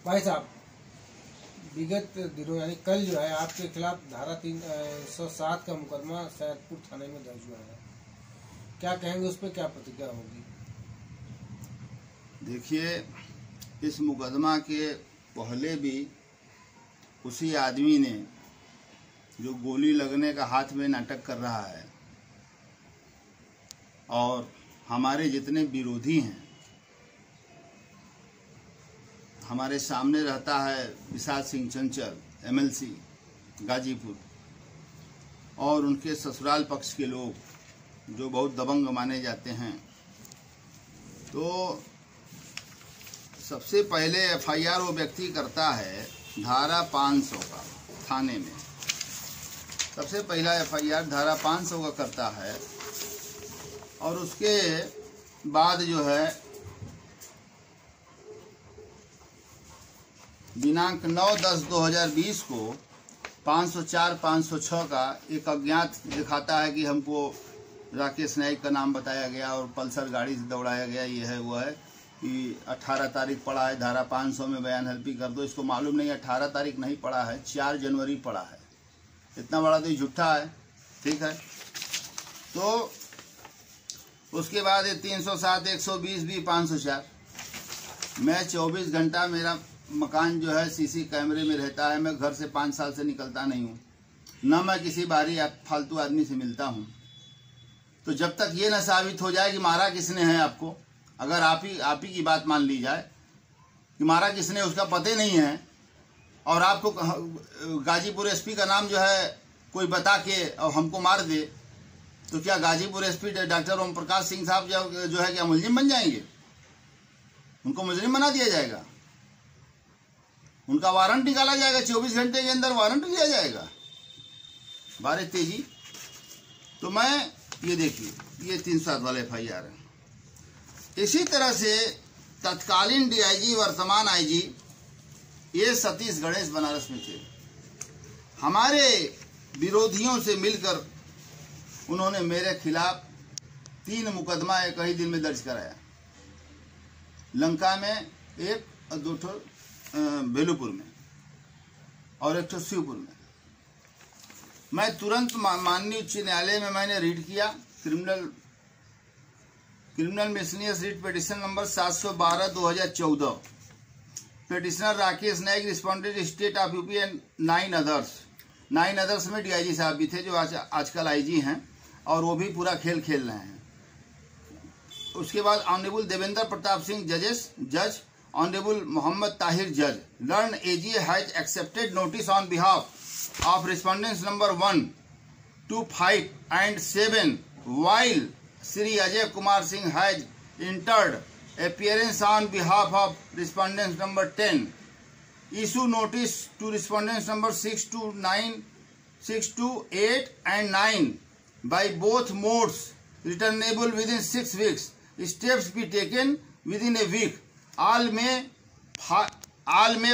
भाई साहब, विगत दिनों यानी कल जो है आपके खिलाफ धारा 307 का मुकदमा सैदपुर थाने में दर्ज हुआ है, क्या कहेंगे उस पर, क्या प्रतिक्रिया होगी? देखिए, इस मुकदमा के पहले भी उसी आदमी ने जो गोली लगने का हाथ में नाटक कर रहा है और हमारे जितने विरोधी हैं, हमारे सामने रहता है विशाल सिंह चंचल MLC गाजीपुर, और उनके ससुराल पक्ष के लोग जो बहुत दबंग माने जाते हैं। तो सबसे पहले FIR वो व्यक्ति करता है धारा 500 का थाने में, सबसे पहला FIR धारा 500 का करता है। और उसके बाद जो है दिनांक 9/10/2020 को 504-506 का एक अज्ञात दिखाता है कि हमको राकेश नाइक का नाम बताया गया और पल्सर गाड़ी से दौड़ाया गया, ये है वो है कि 18 तारीख पड़ा है, धारा 500 में बयान हल्फी कर दो। इसको मालूम नहीं 18 तारीख नहीं पड़ा है, 4 जनवरी पड़ा है। इतना बड़ा तो झूठा है, ठीक है। तो उसके बाद 307, 120 भी 504। मैं 24 घंटा, मेरा मकान जो है CC कैमरे में रहता है। मैं घर से 5 साल से निकलता नहीं हूँ, न मैं किसी बाहरी फालतू आदमी से मिलता हूँ। तो जब तक ये न साबित हो जाए कि मारा किसने है आपको, अगर आप ही की बात मान ली जाए कि मारा किसने, उसका पता नहीं है, और आपको गाजीपुर SP का नाम जो है कोई बता के और हमको मार दे, तो क्या गाजीपुर SP डॉक्टर ओम प्रकाश सिंह साहब जो है क्या मुलजिम बन जाएंगे? उनको मुजरिम बना दिया जाएगा, उनका वारंट निकाला जाएगा, 24 घंटे के अंदर वारंट दिया जाएगा। बारे तेजी। तो मैं ये देखिए, ये 307 वाले FIR है। इसी तरह से तत्कालीन DIG वर्तमान IG ये सतीश गणेश बनारस में थे। हमारे विरोधियों से मिलकर उन्होंने मेरे खिलाफ 3 मुकदमा एक ही दिन में दर्ज कराया। लंका में एक, 2 बेलूपुर में और 1 शिवपुर में। मैं तुरंत माननीय उच्च न्यायालय में मैंने रीट किया, criminal miscellaneous writ petition number 712/2014। Petitioner Rakesh Naik responded state of UP and 9 others में DIG साहब भी थे जो आजकल IG हैं, और वो भी पूरा खेल खेल रहे हैं। उसके बाद ऑनरेबल देवेंद्र प्रताप सिंह जज, ऑनरेबल मोहम्मद ताहिर जज, learn AG has accepted notice on behalf of respondents number 1 to 5 and 7 while Sri Ajay Kumar Singh has entered appearance on behalf of respondents number 10. Issue notice to respondents number 6 to 8 and 9 by both modes returnable within 6 weeks. Steps be taken within a week. All may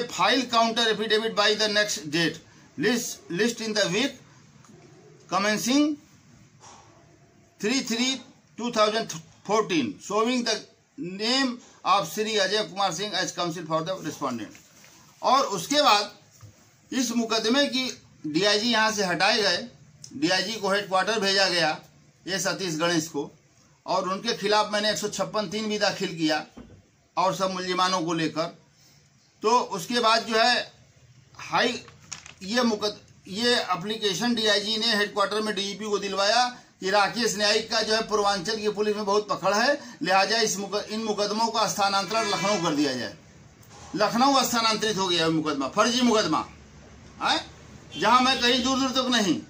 file counter affidavit by the next date. List in the week commencing 3/3/2014 showing the name of Sri Ajay Kumar Singh as counsel for the respondent. और उसके बाद इस मुकदमे की DIG यहाँ से हटाए गए, DIG को हेडक्वार्टर भेजा गया, ये सतीश गणेश को, और उनके खिलाफ मैंने 156(3) भी दाखिल किया और सब मुलजिमानों को लेकर। तो उसके बाद जो है ये एप्लीकेशन DIG ने हेडक्वार्टर में DGP को दिलवाया कि राकेश नाइक का जो है पूर्वांचल की पुलिस में बहुत पकड़ है, लिहाजा इन मुकदमों का स्थानांतरण लखनऊ कर दिया जाए। लखनऊ स्थानांतरित हो गया मुकदमा, फर्जी मुकदमा है, जहां मैं कहीं दूर दूर तक नहीं।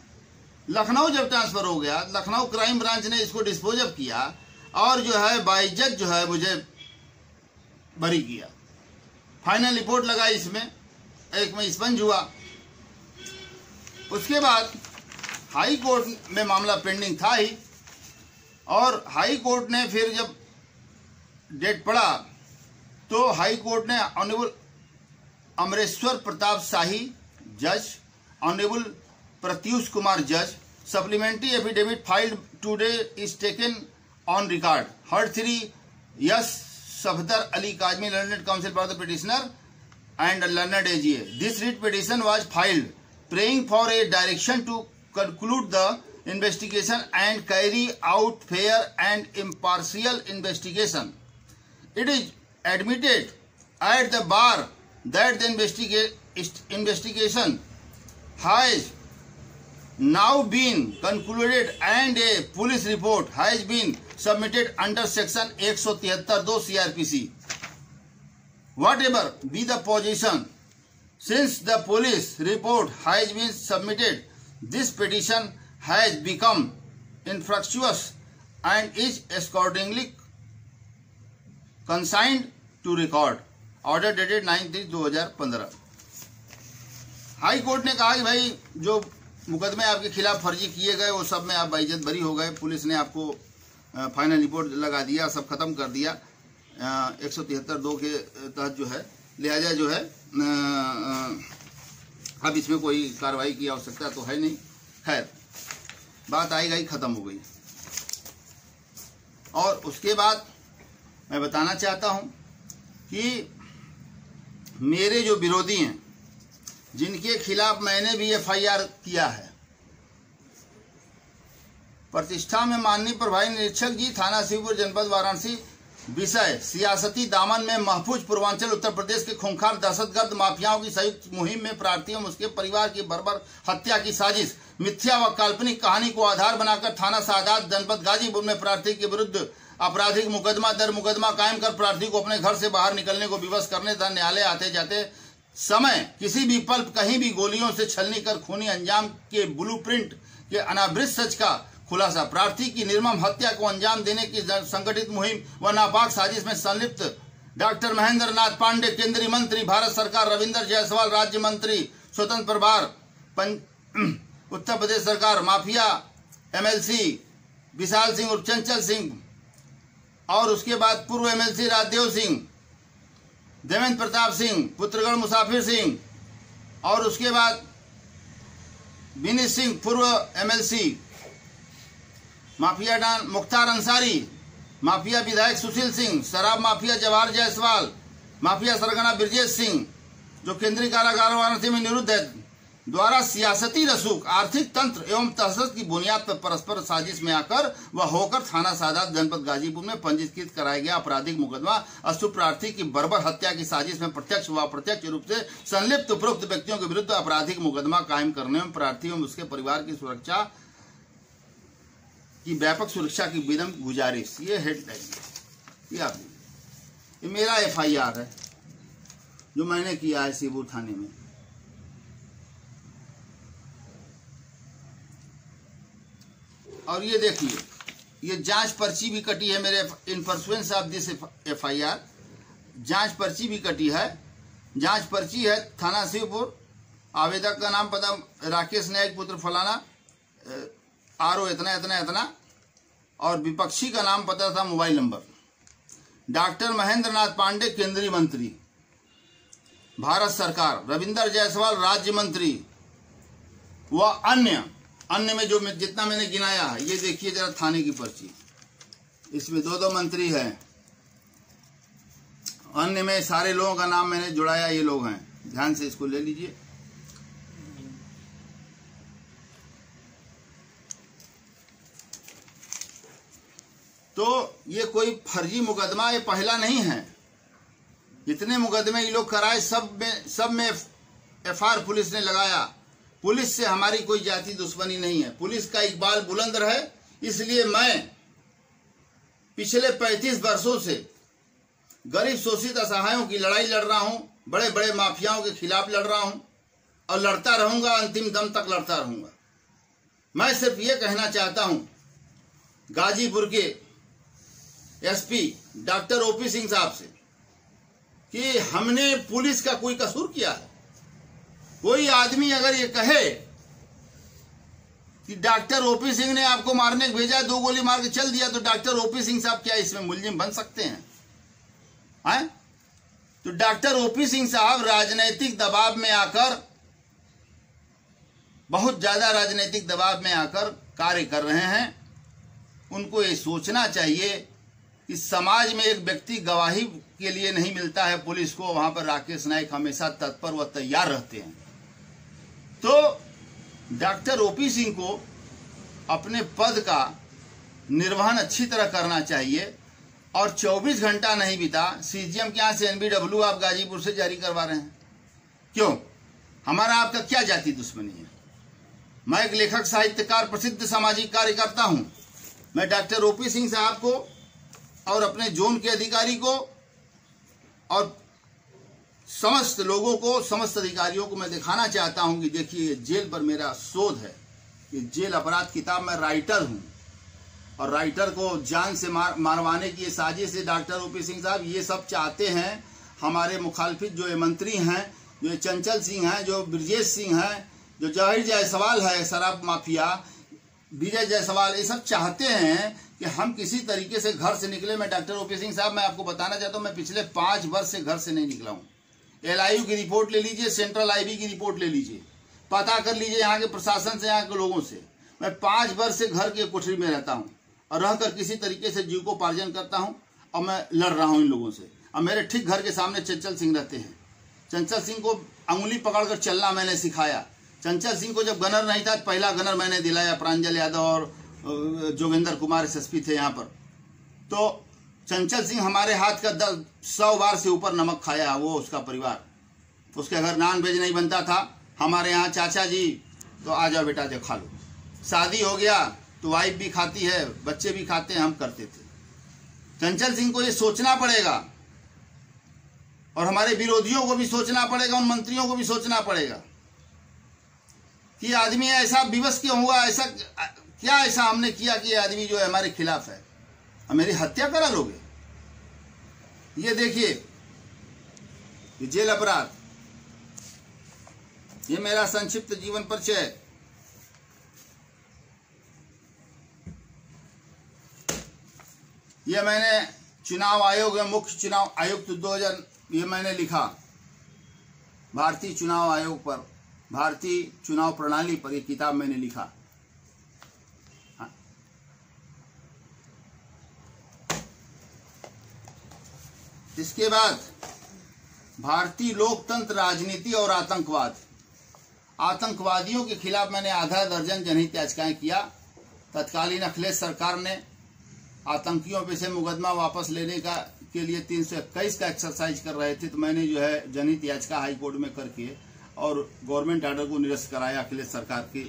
लखनऊ जब ट्रांसफर हो गया, लखनऊ क्राइम ब्रांच ने इसको डिस्पोज अप किया और जो है बाइज्जत जो है मुझे बरी किया। फाइनल रिपोर्ट लगा इसमें, एक में स्पंज हुआ। उसके बाद हाई कोर्ट में मामला पेंडिंग था ही, और हाई कोर्ट ने फिर जब डेट पड़ा तो हाई कोर्ट ने ऑनरेबल अमरेश्वर प्रताप शाही जज, ऑनरेबल प्रत्युष कुमार जज, supplementary affidavit filed today is taken on record. Heard 3 yes Safdar Ali Kazmi learned council for the petitioner and learned AGA. This writ petition was filed praying for a direction to conclude the investigation and carry out fair and impartial investigation. It is admitted at the bar that the investigation has now been concluded and a police report has been submitted under section 173(2) CRPC. Whatever be the position, since the police report has been submitted, this petition has become infructuous and is accordingly consigned to record. Order dated 9/3/2015. High court ने कहा कि भाई जो मुकदमे आपके खिलाफ फर्जी किए गए वो सब में आप बाइज्जत बरी हो गए। पुलिस ने आपको फाइनल रिपोर्ट लगा दिया, सब खत्म कर दिया 173(2) के तहत जो है। लिहाजा जो है अब इसमें कोई कार्रवाई की आवश्यकता तो है नहीं। खैर, बात आई गई, खत्म हो गई। और उसके बाद मैं बताना चाहता हूं कि मेरे जो विरोधी हैं, जिनके खिलाफ मैंने भी FIR किया है, प्रतिष्ठा में माननीय प्रभारी निरीक्षक जी, थाना शिवपुर, जनपद वाराणसी, विषय सियासती दामन में महफूज पूर्वांचल उत्तर प्रदेश के खूंखार दहशतगर्द माफियाओं की संयुक्त मुहिम में प्रार्थी एवं उसके परिवार की बर्बर हत्या की साजिश, मिथ्या व काल्पनिक कहानी को आधार बनाकर थाना सादात, जनपद गाजीपुर में प्रार्थी के विरुद्ध आपराधिक मुकदमा दर मुकदमा कायम कर प्रार्थी को अपने घर से बाहर निकलने को विवश करने तथा न्यायालय आते जाते समय किसी भी पल कहीं भी गोलियों से छलनी कर खूनी अंजाम के ब्लूप्रिंट के अनावृत सच का खुलासा, प्रार्थी की निर्मम हत्या को अंजाम देने की संगठित मुहिम व नापाक साजिश में संलिप्त डॉक्टर महेंद्र नाथ पांडे, केंद्रीय मंत्री भारत सरकार, रविंदर जायसवाल राज्य मंत्री स्वतंत्र प्रभार उत्तर प्रदेश सरकार, माफिया MLC विशाल सिंह और चंचल सिंह, और उसके बाद पूर्व MLC राजदेव सिंह, देवेंद्र प्रताप सिंह, पुत्रगढ़ मुसाफिर सिंह, और उसके बाद विनीत सिंह पूर्व MLC, mafia don Mukhtar Ansari, mafia विधायक सुशील सिंह, शराब माफिया जवाहर जायसवाल, माफिया सरगना ब्रजेश सिंह जो केंद्रीय कारागार वाराणसी में निरुद्ध है, द्वारा सियासती रसूख, आर्थिक तंत्र एवं तहसस की बुनियाद पर परस्पर साजिश में आकर व होकर थाना सादात, जनपद गाजीपुर में पंजीकृत कराया गया आपराधिक मुकदमा अशुभ प्रार्थी की बर्बर हत्या की साजिश में प्रत्यक्ष व अप्रत्यक्ष रूप से संलिप्त उपरोक्त व्यक्तियों के विरुद्ध आपराधिक मुकदमा कायम करने में प्रार्थी एवं उसके परिवार की सुरक्षा की व्यापक सुरक्षा की विनम्र गुजारिश। ये हेडलाइन ये मेरा FIR है जो मैंने किया है शिवपुर थाने में। और ये देखिए, ये जांच पर्ची भी कटी है मेरे इन परसुएंस ऑफ दिस FIR, जांच पर्ची भी कटी है। जांच पर्ची है थाना शिवपुर, आवेदक का नाम पता राकेश नायक पुत्र फलाना, RO इतना इतना इतना, और विपक्षी का नाम पता था, mobile number, doctor Mahendra Nath Pandey केंद्रीय मंत्री भारत सरकार, रविंदर जायसवाल राज्य मंत्री व अन्य में जो जितना मैंने गिनाया है। ये देखिए जरा थाने की पर्ची, इसमें 2 मंत्री हैं, अन्य में सारे लोगों का नाम मैंने जुड़ाया, ये लोग हैं, ध्यान से इसको ले लीजिए। तो ये कोई फर्जी मुकदमा ये पहला नहीं है, जितने मुकदमे ये लोग कराए सब में FIR पुलिस ने लगाया। पुलिस से हमारी कोई जाति दुश्मनी नहीं है, पुलिस का इकबाल बुलंद है। इसलिए मैं पिछले 35 वर्षों से गरीब शोषित असहायों की लड़ाई लड़ रहा हूं, बड़े बड़े माफियाओं के खिलाफ लड़ रहा हूं और लड़ता रहूंगा, अंतिम दम तक लड़ता रहूंगा। मैं सिर्फ ये कहना चाहता हूं गाजीपुर के SP डॉक्टर OP सिंह साहब से कि हमने पुलिस का कोई कसूर किया है? कोई आदमी अगर ये कहे कि डॉक्टर OP सिंह ने आपको मारने को भेजा, 2 गोली मार के चल दिया, तो डॉक्टर OP सिंह साहब क्या इसमें मुलजिम बन सकते हैं? तो डॉक्टर OP सिंह साहब राजनीतिक दबाव में आकर, बहुत ज्यादा राजनीतिक दबाव में आकर कार्य कर रहे हैं। उनको ये सोचना चाहिए कि समाज में एक व्यक्ति गवाही के लिए नहीं मिलता है पुलिस को, वहां पर राकेश नाइक हमेशा तत्पर व तैयार रहते हैं। तो डॉक्टर ओपी सिंह को अपने पद का निर्वहन अच्छी तरह करना चाहिए और 24 घंटा नहीं बीता, सीजीएम के यहाँ से एनबीडब्ल्यू आप गाजीपुर से जारी करवा रहे हैं। क्यों? हमारा आपका क्या जाति दुश्मनी है? मैं एक लेखक, साहित्यकार, प्रसिद्ध सामाजिक कार्यकर्ता हूं। मैं डॉक्टर ओपी सिंह साहब को और अपने जोन के अधिकारी को और समस्त लोगों को, समस्त अधिकारियों को मैं दिखाना चाहता हूं कि देखिए जेल पर मेरा शोध है। ये जेल अपराध किताब में राइटर हूं और राइटर को जान से मारवाने की साजिश है डॉक्टर ओपी सिंह साहब। ये सब चाहते हैं हमारे मुखालफित जो ये मंत्री हैं, जो ये चंचल सिंह हैं, जो ब्रजेश सिंह हैं, जो जवाहिर जायसवाल है शराब माफिया, विजय जायसवाल, ये सब चाहते हैं कि हम किसी तरीके से घर से निकले। मैं डॉक्टर ओपी सिंह साहब, मैं आपको बताना चाहता हूँ, मैं पिछले 5 वर्ष से घर से नहीं निकला हूँ। LIU की रिपोर्ट ले लीजिए, सेंट्रल IB की रिपोर्ट ले लीजिए, पता कर लीजिए यहाँ के प्रशासन से, यहाँ के लोगों से। मैं 5 वर्ष से घर के कोठरी में रहता हूँ और रहकर किसी तरीके से जीव को पार्जन करता हूँ और मैं लड़ रहा हूँ इन लोगों से। अब मेरे ठीक घर के सामने चंचल सिंह रहते हैं। चंचल सिंह को अंगुली पकड़कर चलना मैंने सिखाया। चंचल सिंह को जब गनर नहीं था, पहला गनर मैंने दिलाया। प्रांजल यादव और जोगेंद्र कुमार SSP थे यहाँ पर। तो चंचल सिंह हमारे हाथ का 100 बार से ऊपर नमक खाया, वो उसका परिवार। उसके अगर नॉन वेज नहीं बनता था हमारे यहाँ, चाचा जी तो आ जाओ बेटा जो खा लो। शादी हो गया तो वाइफ भी खाती है, बच्चे भी खाते हैं, हम करते थे। चंचल सिंह को ये सोचना पड़ेगा और हमारे विरोधियों को भी सोचना पड़ेगा, उन मंत्रियों को भी सोचना पड़ेगा कि आदमी ऐसा विवश क्यों हुआ, ऐसा क्या ऐसा हमने किया कि ये आदमी जो है हमारे खिलाफ है, अब मेरी हत्या करा लोगे। ये देखिए ये जेल अपराध, ये मेरा संक्षिप्त जीवन परिचय। ये मैंने चुनाव आयोग में मुख्य चुनाव आयुक्त 2000 ये मैंने लिखा, भारतीय चुनाव आयोग पर, भारतीय चुनाव प्रणाली पर ये किताब मैंने लिखा। हाँ। इसके बाद भारतीय लोकतंत्र, राजनीति और आतंकवाद, आतंकवादियों के खिलाफ मैंने आधा दर्जन जनहित याचिकाएं किया। तत्कालीन अखिलेश सरकार ने आतंकियों पे से मुकदमा वापस लेने के लिए 321 का एक्सरसाइज कर रहे थे, तो मैंने जो है जनहित याचिका हाई कोर्ट में करके और गवर्नमेंट ऑर्डर को निरस्त कराया, अखिलेश सरकार के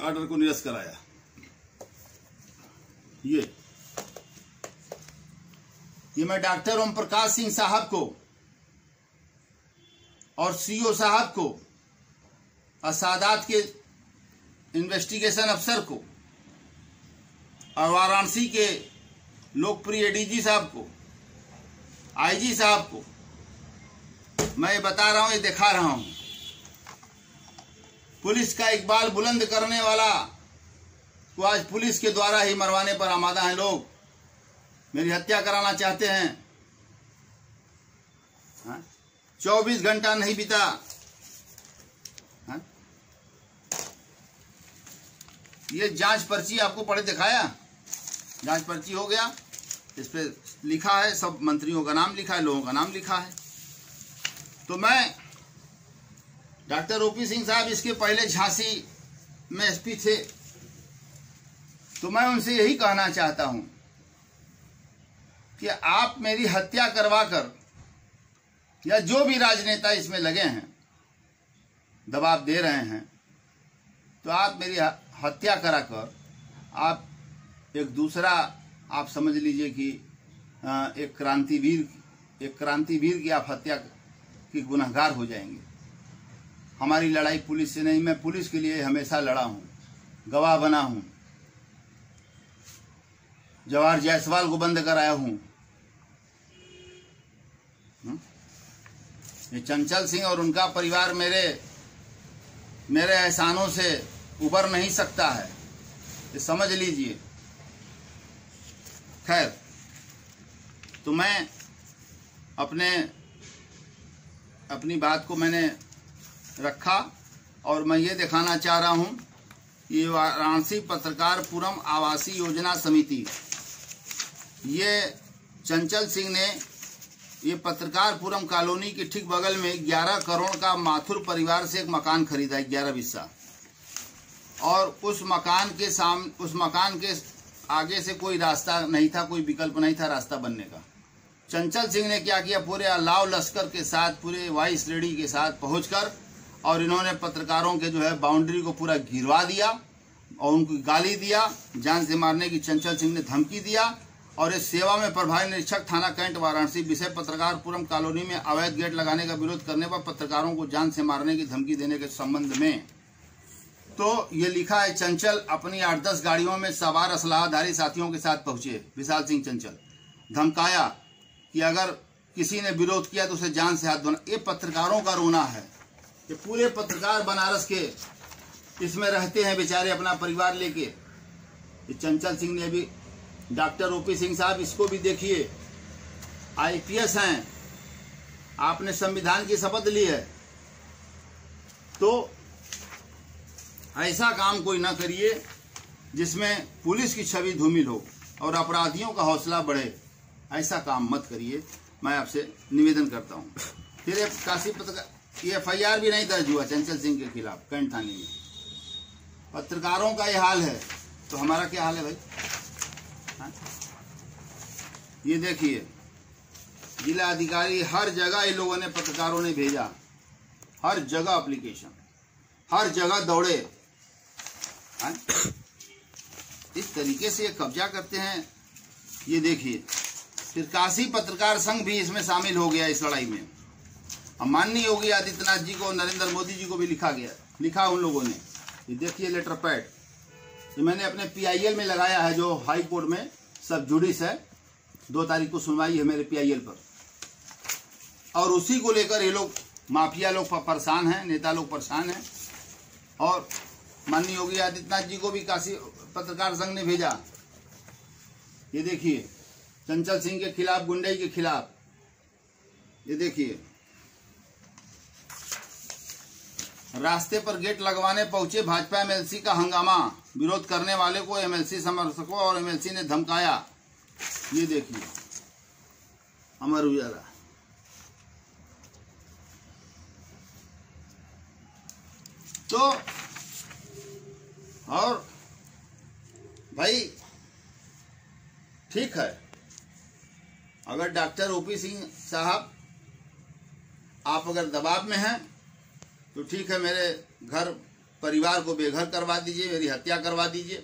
ऑर्डर को निरस्त कराया। ये मैं डॉक्टर ओम प्रकाश सिंह साहब को और CO साहब को और सादात के इन्वेस्टिगेशन अफसर को और वाराणसी के लोकप्रिय DG साहब को, IG साहब को मैं ये बता रहा हूं, ये दिखा रहा हूं। पुलिस का इकबाल बुलंद करने वाला को आज पुलिस के द्वारा ही मरवाने पर आमादा हैं लोग, मेरी हत्या कराना चाहते हैं। 24 घंटा नहीं बीता। ये जांच पर्ची आपको पढ़े दिखाया, जांच पर्ची हो गया, इस पे लिखा है, सब मंत्रियों का नाम लिखा है, लोगों का नाम लिखा है। तो मैं डॉक्टर ओपी सिंह साहब इसके पहले झांसी में SP थे, तो मैं उनसे यही कहना चाहता हूं कि आप मेरी हत्या करवाकर, या जो भी राजनेता इसमें लगे हैं दबाव दे रहे हैं, तो आप मेरी हत्या कराकर आप एक दूसरा, आप समझ लीजिए कि एक क्रांतिवीर की आप हत्या की गुनहगार हो जाएंगे। हमारी लड़ाई पुलिस से नहीं, मैं पुलिस के लिए हमेशा लड़ा हूं, गवाह बना हूं, जवाहर जायसवाल को बंद कराया हूं। ये चंचल सिंह और उनका परिवार मेरे एहसानों से उबर नहीं सकता है, ये समझ लीजिए। खैर, तो मैं अपनी बात को मैंने रखा और मैं ये दिखाना चाह रहा हूं कि वाराणसी पत्रकार पुरम आवासीय योजना समिति, ये चंचल सिंह ने ये पत्रकारपुरम कॉलोनी के ठीक बगल में 11 करोड़ का माथुर परिवार से एक मकान खरीदा है, 11 बिस्सा, और उस मकान के आगे से कोई रास्ता नहीं था, कोई विकल्प नहीं था रास्ता बनने का। चंचल सिंह ने क्या किया, पूरे अलाव लश्कर के साथ, पूरे वाइस रेडी के साथ पहुंचकर और इन्होंने पत्रकारों के जो है बाउंड्री को पूरा गिरवा दिया और उनको गाली दिया, जान से मारने की चंचल सिंह ने धमकी दिया। और इस सेवा में प्रभारी निरीक्षक थाना कैंट वाराणसी विषय पत्रकारपुरम कॉलोनी में अवैध गेट लगाने का विरोध करने पर पत्रकारों को जान से मारने की धमकी देने के संबंध में। तो ये लिखा है, चंचल अपनी 8-10 गाड़ियों में सवार असलाहधारी साथियों के साथ पहुंचे। विशाल सिंह चंचल धमकाया कि अगर किसी ने विरोध किया तो उसे जान से हाथ धोना। ये पत्रकारों का रोना है। ये पूरे पत्रकार बनारस के इसमें रहते हैं बेचारे अपना परिवार लेके। ये चंचल सिंह ने भी, डॉक्टर ओपी सिंह साहब इसको भी देखिए, IPS हैं, आपने संविधान की शपथ ली है, तो ऐसा काम कोई ना करिए जिसमें पुलिस की छवि धूमिल हो और अपराधियों का हौसला बढ़े। ऐसा काम मत करिए, मैं आपसे निवेदन करता हूँ। फिर एक काशी पत्रकार FIR भी नहीं दर्ज हुआ चंचल सिंह के खिलाफ कैंट थाने में। पत्रकारों का ये हाल है तो हमारा क्या हाल है भाई? हाँ? ये देखिए, जिला अधिकारी हर जगह इन लोगों ने, पत्रकारों ने भेजा, हर जगह एप्लीकेशन, हर जगह दौड़े। हाँ? इस तरीके से ये कब्जा करते हैं। ये देखिए, फिर काशी पत्रकार संघ भी इसमें शामिल हो गया इस लड़ाई में। अब माननीय योगी आदित्यनाथ जी को, नरेंद्र मोदी जी को भी लिखा उन लोगों ने। ये देखिए लेटर पैड, ये मैंने अपने PIL में लगाया है, जो हाई कोर्ट में सब जुडिस है, 2 तारीख को सुनवाई है मेरे PIL पर। और उसी को लेकर ये लोग, माफिया लोग परेशान हैं, नेता लोग परेशान हैं। और माननीय योगी आदित्यनाथ जी को भी काशी पत्रकार संघ ने भेजा। ये देखिए, चंचल सिंह के खिलाफ, गुंडई के खिलाफ। ये देखिए, रास्ते पर गेट लगवाने पहुंचे भाजपा MLC का हंगामा, विरोध करने वाले को MLC समर्थकों और MLC ने धमकाया। ये देखिए अमर उजाला। तो और भाई ठीक है, अगर डॉक्टर OP सिंह साहब आप अगर दबाव में हैं तो ठीक है, मेरे घर परिवार को बेघर करवा दीजिए, मेरी हत्या करवा दीजिए,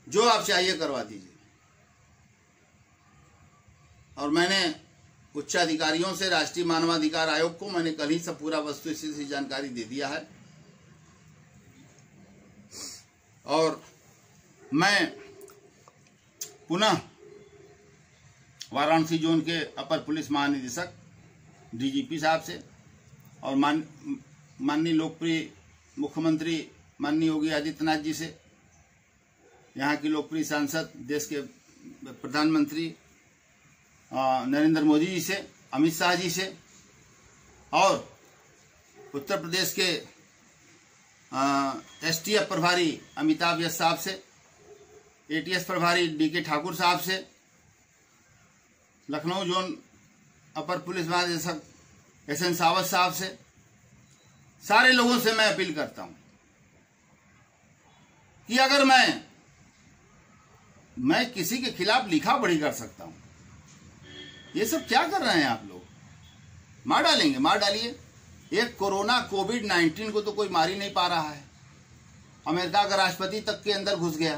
जो आप चाहिए करवा दीजिए। और मैंने उच्चाधिकारियों से, राष्ट्रीय मानवाधिकार आयोग को मैंने कल ही सब पूरा वस्तुस्थिति से जानकारी दे दिया है। और मैं पुनः वाराणसी जोन के अपर पुलिस महानिदेशक DGP साहब से और माननीय लोकप्रिय मुख्यमंत्री माननीय योगी आदित्यनाथ जी से, यहाँ की लोकप्रिय सांसद, देश के प्रधानमंत्री नरेंद्र मोदी जी से, अमित शाह जी से, और उत्तर प्रदेश के STF प्रभारी अमिताभ यश साहब से, ATS प्रभारी DK ठाकुर साहब से, लखनऊ जोन अपर पुलिस महानिदेशक SN सावत साहब से, सारे लोगों से मैं अपील करता हूं कि अगर मैं किसी के खिलाफ लिखा पढ़ी कर सकता हूं। ये सब क्या कर रहे हैं आप लोग? मार डालेंगे, मार डालिए। एक कोरोना COVID-19 को तो कोई मार ही नहीं पा रहा है। अमेरिका का राष्ट्रपति तक के अंदर घुस गया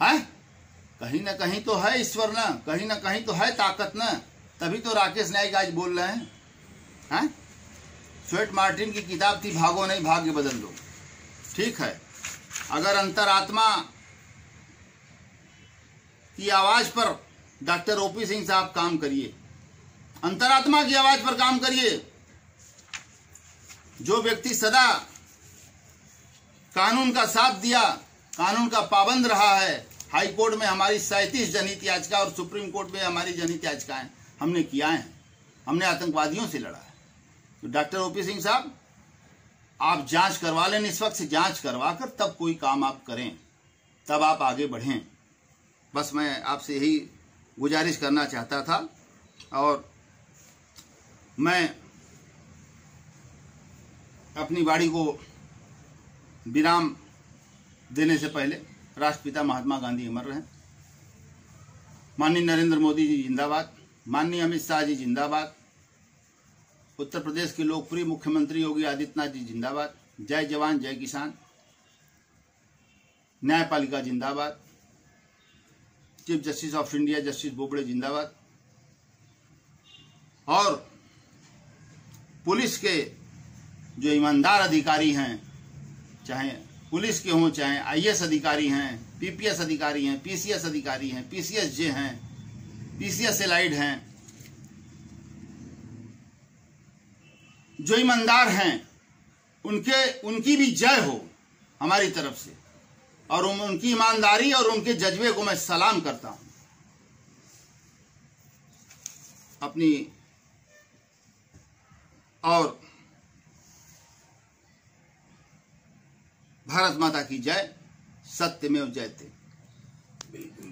है। कहीं ना कहीं तो है ईश्वर ना, कहीं ना कहीं तो है ताकत ना, तभी तो राकेश नाइक आज बोल रहे हैं। स्वेट मार्टिन की किताब थी, भागो नहीं भाग्य बदल लो। ठीक है, अगर अंतरात्मा की आवाज पर डॉक्टर OP सिंह साहब काम करिए, अंतरात्मा की आवाज पर काम करिए। जो व्यक्ति सदा कानून का साथ दिया, कानून का पाबंद रहा है, हाई कोर्ट में हमारी 37 जनहित याचिका और सुप्रीम कोर्ट में हमारी जनहित याचिकाएं हमने किया है, हमने आतंकवादियों से लड़ा है। तो डॉक्टर OP सिंह साहब, आप जांच करवा लें, निष्पक्ष जांच करवा कर तब कोई काम आप करें, तब आप आगे बढ़ें। बस मैं आपसे यही गुजारिश करना चाहता था। और मैं अपनी वाणी को विराम देने से पहले राष्ट्रपिता महात्मा गांधी अमर रहें, माननीय नरेंद्र मोदी जी जिंदाबाद, माननीय अमित शाह जी जिंदाबाद, उत्तर प्रदेश के लोकप्रिय मुख्यमंत्री योगी आदित्यनाथ जी जिंदाबाद, जय जवान जय किसान, न्यायपालिका जिंदाबाद, chief justice of India justice Bobde जिंदाबाद, और पुलिस के जो ईमानदार अधिकारी हैं, चाहे पुलिस के हों, चाहे आईएएस अधिकारी हैं, पीपीएस अधिकारी हैं, पीसीएस अधिकारी हैं, पीसीएसजे हैं, पीसीएस एलाइड हैं, जो ईमानदार हैं उनकी भी जय हो हमारी तरफ से, और उनकी ईमानदारी और उनके जज्बे को मैं सलाम करता हूं। अपनी और भारत माता की जय, सत्यमेव जयते। बिल्कुल।